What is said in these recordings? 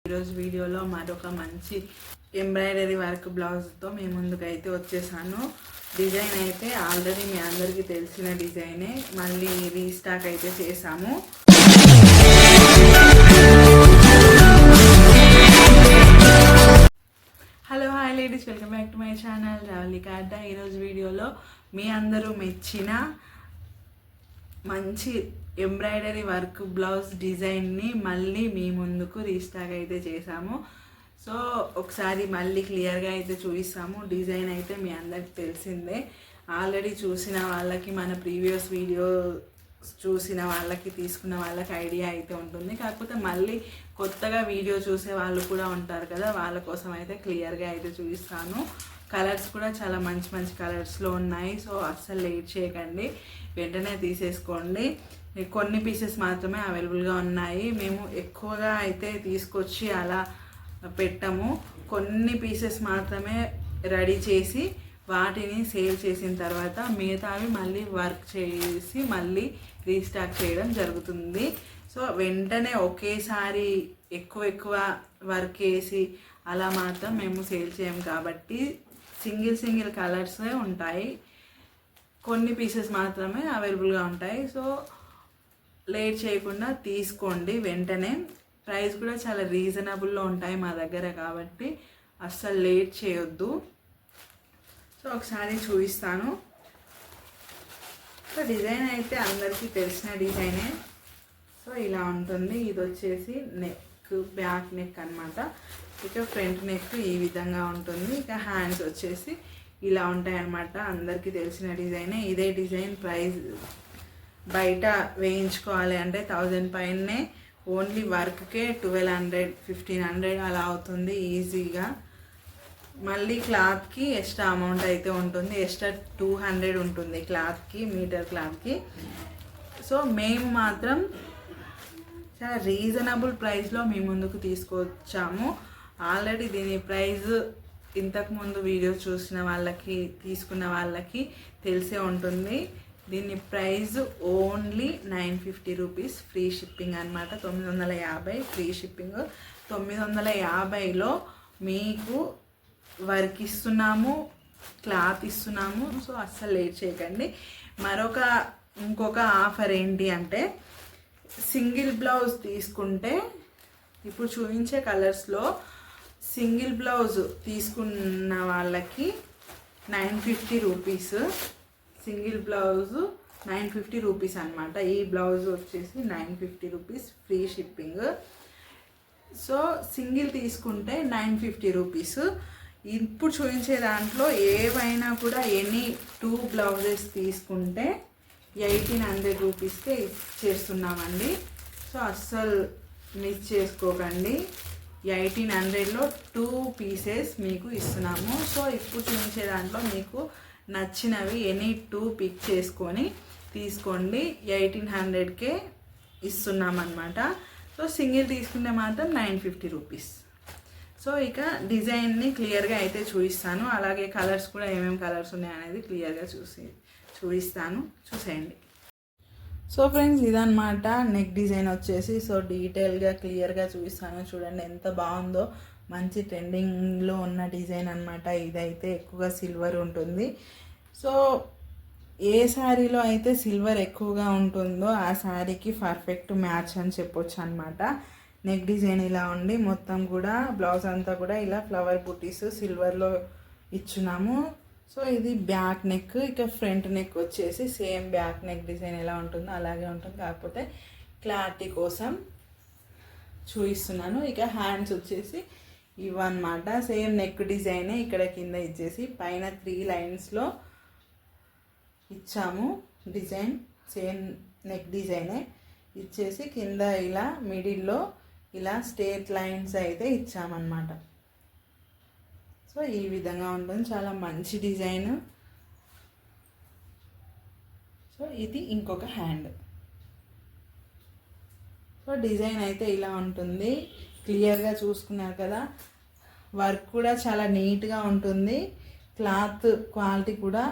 ఈరోజు వీడియోలో మరొక మంచి ఎంబ్రాయిడరీ వర్క్ బ్లౌజ్తో మీ ముందుకైతే వచ్చేసాను. డిజైన్ అయితే ఆల్రెడీ మీ అందరికీ తెలిసిన డిజైనే, మళ్ళీ రీస్టాక్ అయితే చేసాము. Hello hi ladies, welcome back to my channel Ravali కార్డా. ఈరోజు వీడియోలో మీ అందరూ మెచ్చిన మంచి ఎంబ్రాయిడరీ వర్క్ బ్లౌజ్ డిజైన్ని మళ్ళీ మీ ముందుకు రీస్టాక్ అయితే చేసాము. సో ఒకసారి మళ్ళీ క్లియర్గా అయితే చూపిస్తాము. డిజైన్ అయితే మీ అందరికి తెలిసిందే, ఆల్రెడీ చూసిన వాళ్ళకి, మన ప్రీవియస్ వీడియో చూసిన వాళ్ళకి, తీసుకున్న వాళ్ళకి ఐడియా అయితే ఉంటుంది. కాకపోతే మళ్ళీ కొత్తగా వీడియో చూసే వాళ్ళు కూడా ఉంటారు కదా, వాళ్ళ కోసం అయితే క్లియర్గా అయితే చూపిస్తాను. కలర్స్ కూడా చాలా మంచి మంచి కలర్స్లో ఉన్నాయి. సో అస్సలు లేట్ చేయకండి, వెంటనే తీసేసుకోండి. కొన్ని పీసెస్ మాత్రమే అవైలబుల్గా ఉన్నాయి. మేము ఎక్కువగా అయితే తీసుకొచ్చి అలా పెట్టాము. కొన్ని పీసెస్ మాత్రమే రెడీ చేసి వాటిని సేల్ చేసిన తర్వాత మిగతావి మళ్ళీ వర్క్ చేసి మళ్ళీ రీస్టాక్ చేయడం జరుగుతుంది. సో వెంటనే ఒకేసారి ఎక్కువ వర్క్ వేసి అలా మాత్రం మేము సేల్ చేయము కాబట్టి సింగిల్ కలర్సే ఉంటాయి, కొన్ని పీసెస్ మాత్రమే అవైలబుల్గా ఉంటాయి. సో లేట్ చేయకుండా తీసుకోండి వెంటనే. ప్రైస్ కూడా చాలా రీజనబుల్లో ఉంటాయి మా దగ్గర కాబట్టి అస్సలు లేట్ చేయొద్దు. సో ఒకసారి చూపిస్తాను. సో డిజైన్ అయితే అందరికీ తెలిసిన డిజైనే. సో ఇలా ఉంటుంది. ఇది వచ్చేసి నెక్, బ్యాక్ నెక్ అన్నమాట. ఇక ఫ్రంట్ నెక్ ఈ విధంగా ఉంటుంది. ఇక హ్యాండ్స్ వచ్చేసి ఇలా ఉంటాయి అన్నమాట. అందరికీ తెలిసిన డిజైనే. ఇదే డిజైన్ ప్రైస్ బయట వేయించుకోవాలి అంటే 1000 పైనే, ఓన్లీ వర్క్కే 1200 1500 అలా అవుతుంది ఈజీగా. మళ్ళీ క్లాత్కి ఎక్స్ట్రా అమౌంట్ అయితే ఉంటుంది, ఎక్స్ట్రా 200 ఉంటుంది క్లాత్కి, మీటర్ క్లాత్కి. సో మేము మాత్రం చాలా రీజనబుల్ ప్రైస్లో మీ ముందుకు తీసుకొచ్చాము. ఆల్రెడీ దీని ప్రైస్ ఇంతకుముందు వీడియో చూసిన వాళ్ళకి, తీసుకున్న వాళ్ళకి తెలిసే ఉంటుంది. దీని price only 950 rupees, free shipping అనమాట. 950 ఫ్రీ షిప్పింగ్. 950లో మీకు వర్క్ ఇస్తున్నాము, క్లాత్ ఇస్తున్నాము. సో అస్సలు లేట్ చేయకండి. ఇంకొక ఆఫర్ ఏంటి అంటే, సింగిల్ బ్లౌజ్ తీసుకుంటే ఇప్పుడు చూపించే కలర్స్లో సింగిల్ బ్లౌజ్ తీసుకున్న వాళ్ళకి 950 రూపీస్, సింగిల్ బ్లౌజ్ 950 రూపీస్ అనమాట. ఈ బ్లౌజ్ వచ్చేసి 950 rupees, free shipping. So single తీసుకుంటే 950 రూపీస్. ఇప్పుడు చూపించే దాంట్లో ఏవైనా కూడా ఎనీ 2 బ్లౌజెస్ తీసుకుంటే 1800 రూపీస్కే ఇచ్చేస్తున్నామండి. సో అస్సలు మిస్ చేసుకోకండి. 1800లో 2 పీసెస్ మీకు ఇస్తున్నాము. సో ఇప్పుడు చూపించే దాంట్లో మీకు నచ్చినవి ఎనీ 2 పిక్ చేసుకొని తీసుకోండి. 1800కే ఇస్తున్నామన్నమాట. సో సింగిల్ తీసుకుంటే మాత్రం 950 రూపీస్. సో ఇక డిజైన్ని క్లియర్గా అయితే చూపిస్తాను, అలాగే కలర్స్ కూడా ఏమేమి కలర్స్ ఉన్నాయి అనేది క్లియర్గా చూపిస్తాను, చూసేయండి. సో ఫ్రెండ్స్ ఇదన్నమాట నెక్ డిజైన్ వచ్చేసి. సో డీటెయిల్గా క్లియర్గా చూపిస్తాను, చూడండి ఎంత బాగుందో. మంచి ట్రెండింగ్లో ఉన్న డిజైన్ అనమాట. ఇదైతే ఎక్కువగా సిల్వర్ ఉంటుంది. సో ఏ శారీలో అయితే సిల్వర్ ఎక్కువగా ఉంటుందో ఆ శారీకి పర్ఫెక్ట్ మ్యాచ్ అని చెప్పొచ్చు అనమాట. నెక్ డిజైన్ ఇలా ఉండి మొత్తం కూడా బ్లౌజ్ అంతా కూడా ఇలా ఫ్లవర్ బుటీస్ సిల్వర్లో ఇచ్చున్నాము. సో ఇది బ్యాక్ నెక్. ఇక ఫ్రంట్ నెక్ వచ్చేసి సేమ్ బ్యాక్ నెక్ డిజైన్ ఎలా ఉంటుందో అలాగే ఉంటుంది, కాకపోతే క్లారిటీ కోసం చూపిస్తున్నాను. ఇక హ్యాండ్స్ వచ్చేసి ఇవన్నమాట. సేమ్ నెక్ డిజైనే, ఇక్కడ కింద ఇచ్చేసి పైన 3 లైన్స్లో ఇచ్చాము డిజైన్. సేమ్ నెక్ డిజైనే ఇచ్చేసి కింద ఇలా మిడిల్లో ఇలా స్ట్రేట్ లైన్స్ అయితే ఇచ్చామన్నమాట. సో ఈ విధంగా ఉంటుంది, చాలా మంచి డిజైన్. సో ఇది ఇంకొక హ్యాండ్. సో డిజైన్ అయితే ఇలా ఉంటుంది, క్లియర్గా చూసుకున్నారు కదా. వర్క్ కూడా చాలా నీట్గా ఉంటుంది. క్లాత్ క్వాలిటీ కూడా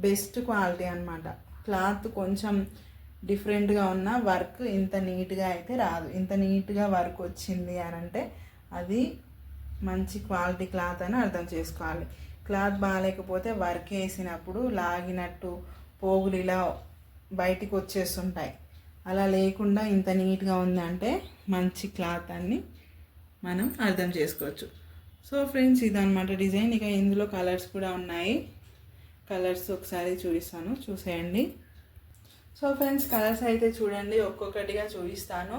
బెస్ట్ క్వాలిటీ అన్నమాట. క్లాత్ కొంచెం డిఫరెంట్గా ఉన్న వర్క్ ఇంత నీట్గా అయితే రాదు. ఇంత నీట్గా వర్క్ వచ్చింది అని అంటే అది మంచి క్వాలిటీ క్లాత్ అని అర్థం చేసుకోవాలి. క్లాత్ బాగాలేకపోతే వర్క్ వేసినప్పుడు లాగినట్టు పోగులు ఇలా బయటికి వచ్చేస్తుంటాయి. అలా లేకుండా ఇంత నీట్గా ఉందంటే మంచి క్లాత్ అని మనం అర్థం చేసుకోవచ్చు. సో ఫ్రెండ్స్, ఇదన్నమాట డిజైన్. ఇక ఇందులో కలర్స్ కూడా ఉన్నాయి. కలర్స్ ఒకసారి చూపిస్తాను, చూసేయండి. సో ఫ్రెండ్స్, కలర్స్ అయితే చూడండి, ఒక్కొక్కటిగా చూపిస్తాను.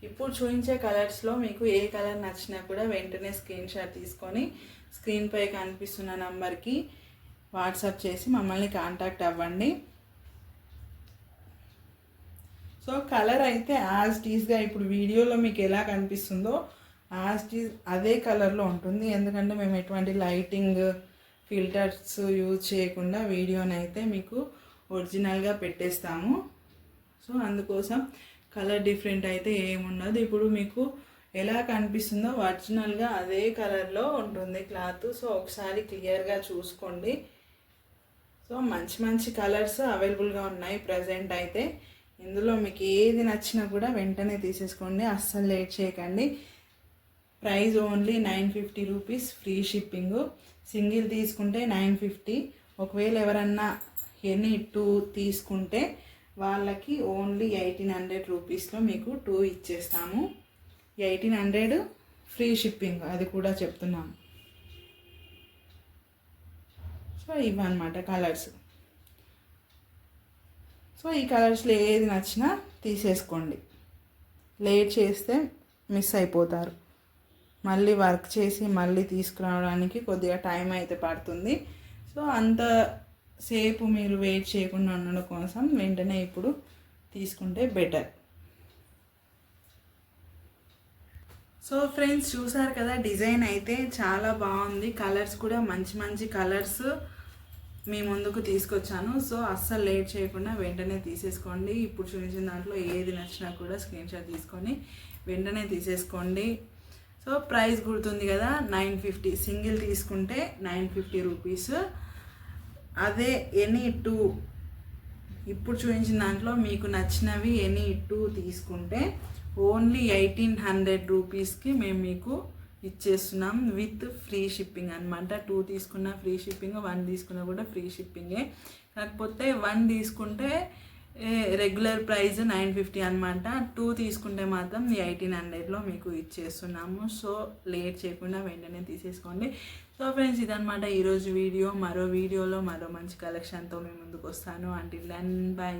ఇప్పుడు చూపించే కలర్స్లో మీకు ఏ కలర్ నచ్చినా కూడా వెంటనే స్క్రీన్ షాట్ తీసుకొని స్క్రీన్పై కనిపిస్తున్న నంబర్కి వాట్సాప్ చేసి మమ్మల్ని కాంటాక్ట్ అవ్వండి. సో కలర్ అయితే యాజ్ టీజ్గా ఇప్పుడు వీడియోలో మీకు ఎలా కనిపిస్తుందో యాజ్ టీజ్ అదే కలర్లో ఉంటుంది. ఎందుకంటే మేము ఎటువంటి లైటింగ్ ఫిల్టర్స్ యూజ్ చేయకుండా వీడియోని అయితే మీకు ఒరిజినల్గా పెట్టేస్తాము. సో అందుకోసం కలర్ డిఫరెంట్ అయితే ఏముండదు. ఇప్పుడు మీకు ఎలా కనిపిస్తుందో ఒరిజినల్గా అదే కలర్లో ఉంటుంది క్లాత్. సో ఒకసారి క్లియర్గా చూసుకోండి. సో మంచి మంచి కలర్స్ అవైలబుల్గా ఉన్నాయి ప్రజెంట్ అయితే. ఇందులో మీకు ఏది నచ్చినా కూడా వెంటనే తీసేసుకోండి, అస్సలు లేట్ చేయకండి. Price only 950 rupees, free shipping. Single తీసుకుంటే 950. ఒకవేళ ఎవరన్నా ఎనీ 2 తీసుకుంటే వాళ్ళకి ఓన్లీ 1800 రూపీస్లో మీకు 2 ఇచ్చేస్తాము. 1800 ఫ్రీ షిప్పింగ్, అది కూడా చెప్తున్నాము. సో ఇవన్నమాట కలర్స్. సో ఈ కలర్స్లో ఏది నచ్చినా తీసేసుకోండి. లేట్ చేస్తే మిస్ అయిపోతారు. మళ్ళీ వర్క్ చేసి మళ్ళీ తీసుకురావడానికి కొద్దిగా టైం అయితే పడుతుంది. సో అంత సేపు మీరు వెయిట్ చేయకుండా ఉండడం కోసం వెంటనే ఇప్పుడు తీసుకుంటే బెటర్. సో ఫ్రెండ్స్, చూసారు కదా, డిజైన్ అయితే చాలా బాగుంది. కలర్స్ కూడా మంచి మంచి కలర్స్ మీ ముందుకు తీసుకొచ్చాను. సో అస్సలు లేట్ చేయకుండా వెంటనే తీసేసుకోండి. ఇప్పుడు చూపించిన దాంట్లో ఏది నచ్చినా కూడా స్క్రీన్ షాట్ తీసుకొని వెంటనే తీసేసుకోండి. సో ప్రైస్ గుర్తుంది కదా, 950. సింగిల్ తీసుకుంటే 950 రూపీస్. అదే ఎనీ 2 ఇప్పుడు చూపించిన దాంట్లో మీకు నచ్చినవి ఎనీ 2 తీసుకుంటే ఓన్లీ 1800 రూపీస్కి మేము మీకు ఇచ్చేస్తున్నాం విత్ ఫ్రీ షిప్పింగ్ అనమాట. 2 తీసుకున్న ఫ్రీ షిప్పింగ్, 1 తీసుకున్నా కూడా ఫ్రీ షిప్పింగే. కాకపోతే 1 తీసుకుంటే రెగ్యులర్ ప్రైస్ 950 అనమాట. 2 తీసుకుంటే మాత్రం 1800లో మీకు ఇచ్చేస్తున్నాము. సో లేట్ చేయకుండా వెంటనే తీసేసుకోండి. సో ఫ్రెండ్స్, ఇదనమాట ఈరోజు వీడియో. మరో వీడియోలో మరో మంచి కలెక్షన్తో మేము ముందుకు వస్తాను. Until then, by.